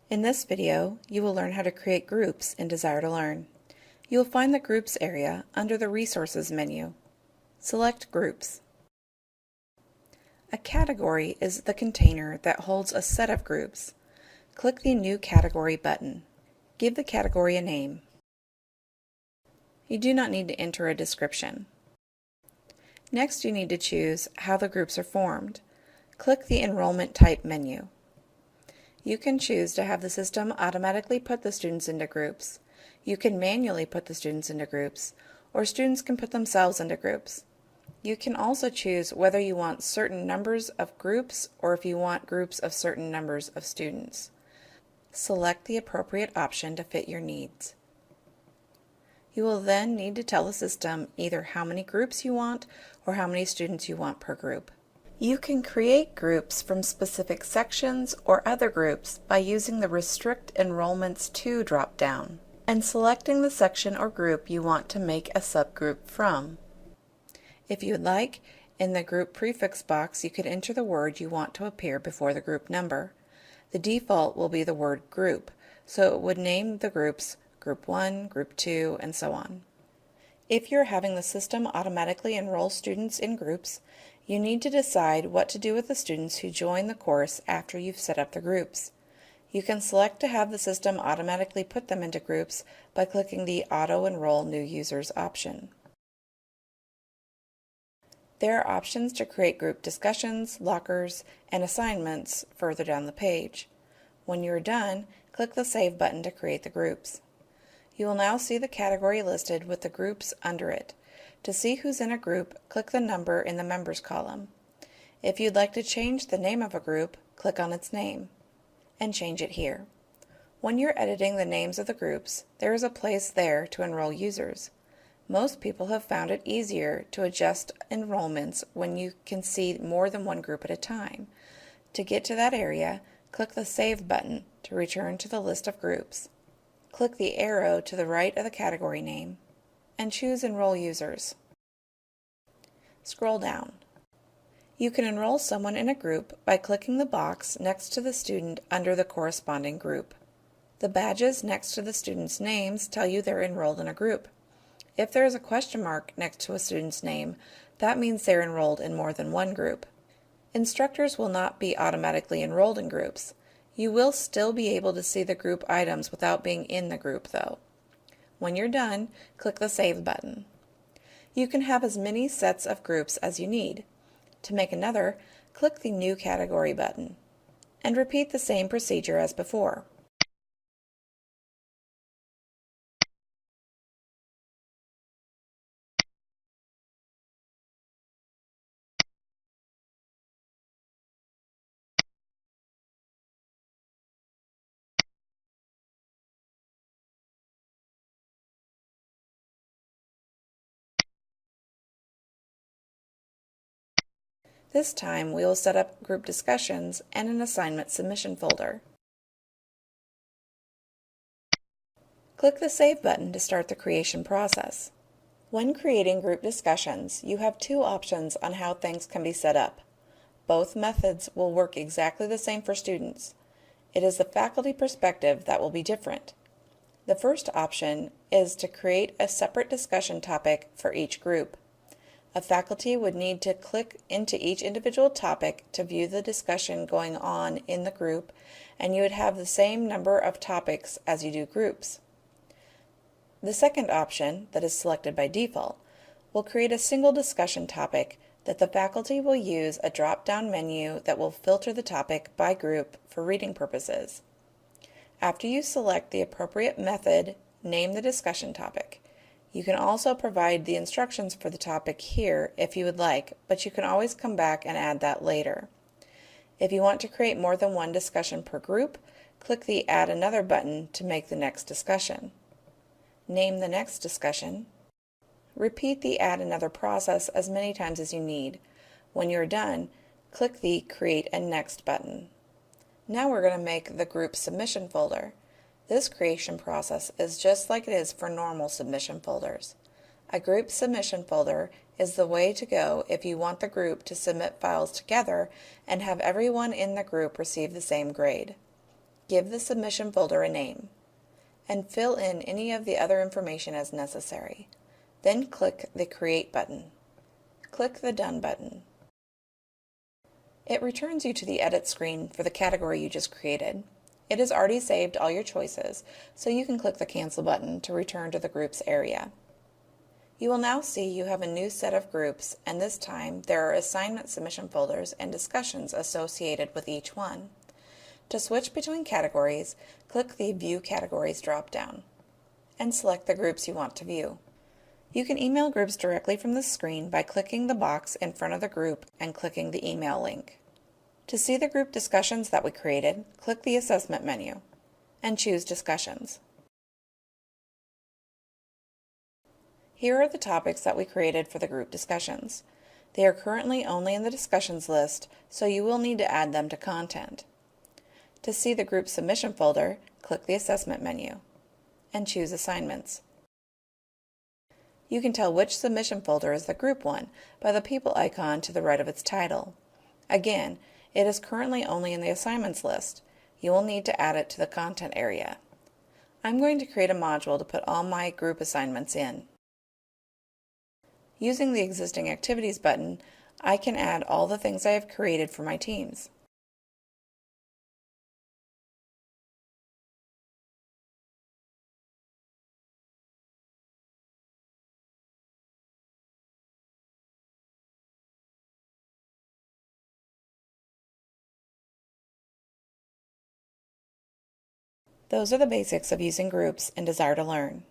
In this video, you will learn how to create groups in Desire2Learn. You will find the Groups area under the Resources menu. Select Groups. A category is the container that holds a set of groups. Click the New Category button. Give the category a name. You do not need to enter a description. Next, you need to choose how the groups are formed. Click the Enrollment Type menu. You can choose to have the system automatically put the students into groups. You can manually put the students into groups, or students can put themselves into groups. You can also choose whether you want certain numbers of groups or if you want groups of certain numbers of students. Select the appropriate option to fit your needs. You will then need to tell the system either how many groups you want or how many students you want per group. You can create groups from specific sections or other groups by using the Restrict Enrollments To drop-down and selecting the section or group you want to make a subgroup from. If you would like, in the group prefix box you could enter the word you want to appear before the group number. The default will be the word group, so it would name the groups Group 1, Group 2, and so on. If you're having the system automatically enroll students in groups, you need to decide what to do with the students who join the course after you've set up the groups. You can select to have the system automatically put them into groups by clicking the Auto Enroll New Users option. There are options to create group discussions, lockers, and assignments further down the page. When you're done, click the Save button to create the groups. You will now see the category listed with the groups under it. To see who's in a group, click the number in the Members column. If you'd like to change the name of a group, click on its name and change it here. When you're editing the names of the groups, there is a place there to enroll users. Most people have found it easier to adjust enrollments when you can see more than one group at a time. To get to that area, click the Save button to return to the list of groups. Click the arrow to the right of the category name and choose Enroll Users. Scroll down. You can enroll someone in a group by clicking the box next to the student under the corresponding group. The badges next to the students' names tell you they're enrolled in a group. If there is a question mark next to a student's name, that means they're enrolled in more than one group. Instructors will not be automatically enrolled in groups. You will still be able to see the group items without being in the group, though. When you're done, click the Save button. You can have as many sets of groups as you need. To make another, click the New Category button and repeat the same procedure as before. This time, we will set up group discussions and an assignment submission folder. Click the Save button to start the creation process. When creating group discussions, you have two options on how things can be set up. Both methods will work exactly the same for students. It is the faculty perspective that will be different. The first option is to create a separate discussion topic for each group. A faculty would need to click into each individual topic to view the discussion going on in the group, and you would have the same number of topics as you do groups. The second option, that is selected by default, will create a single discussion topic that the faculty will use a drop-down menu that will filter the topic by group for reading purposes. After you select the appropriate method, name the discussion topic. You can also provide the instructions for the topic here if you would like, but you can always come back and add that later. If you want to create more than one discussion per group, click the Add Another button to make the next discussion. Name the next discussion. Repeat the Add Another process as many times as you need. When you're done, click the Create a Next button. Now we're going to make the group submission folder. This creation process is just like it is for normal submission folders. A group submission folder is the way to go if you want the group to submit files together and have everyone in the group receive the same grade. Give the submission folder a name, and fill in any of the other information as necessary. Then click the Create button. Click the Done button. It returns you to the Edit screen for the category you just created. It has already saved all your choices, so you can click the Cancel button to return to the Groups area. You will now see you have a new set of groups, and this time there are assignment submission folders and discussions associated with each one. To switch between categories, click the View Categories drop-down and select the groups you want to view. You can email groups directly from the screen by clicking the box in front of the group and clicking the email link. To see the group discussions that we created, click the Assessment menu and choose Discussions. Here are the topics that we created for the group discussions. They are currently only in the discussions list, so you will need to add them to content. To see the group submission folder, click the Assessment menu and choose Assignments. You can tell which submission folder is the group one by the people icon to the right of its title. Again, it is currently only in the Assignments list. You will need to add it to the content area. I'm going to create a module to put all my group assignments in. Using the Existing Activities button, I can add all the things I have created for my teams. Those are the basics of using groups in Desire2Learn.